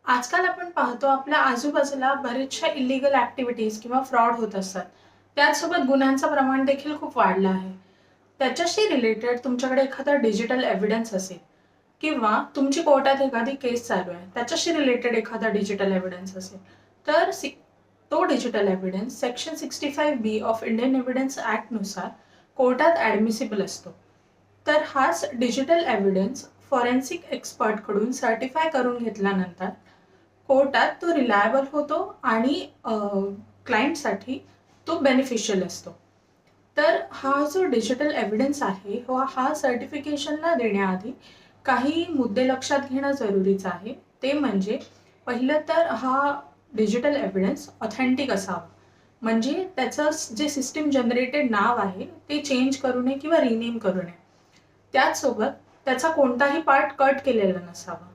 आजकाल आपण पाहतो आपल्या आजूबाजूला बऱ्याचशा इल्लीगल ॲक्टिव्हिटीज किंवा फ्रॉड होत असतात. त्याचसोबत गुन्ह्यांचं प्रमाण देखील खूप वाढलं आहे. त्याच्याशी रिलेटेड तुमच्याकडे एखादा डिजिटल एव्हिडन्स असेल किंवा तुमची कोर्टात एखादी केस चालू आहे, त्याच्याशी रिलेटेड एखादा डिजिटल एव्हिडन्स असेल, तर तो digital evidence section 65B of Indian evidence ॲक्टनुसार कोर्टात ॲडमिसिबल असतो. तर हाच डिजिटल एव्हिडन्स फॉरेन्सिक एक्सपर्टकडून सर्टिफाय करून घेतल्यानंतर कोर्टात तो रिलायबल होतो आणि क्लायंटसाठी तो बेनिफिशियल असतो. तर हा जो डिजिटल एव्हिडन्स आहे हा सर्टिफिकेशनला देण्याआधी काही मुद्दे लक्षात घेणं जरुरीचं आहे. ते म्हणजे पहिलं तर हा डिजिटल एव्हिडन्स ऑथेंटिक असावा. म्हणजे त्याचं जे सिस्टीम जनरेटेड नाव आहे ते चेंज करू नये किंवा रिनेम करू नये. त्याचसोबत त्याचा कोणताही पार्ट कट केलेला नसावा.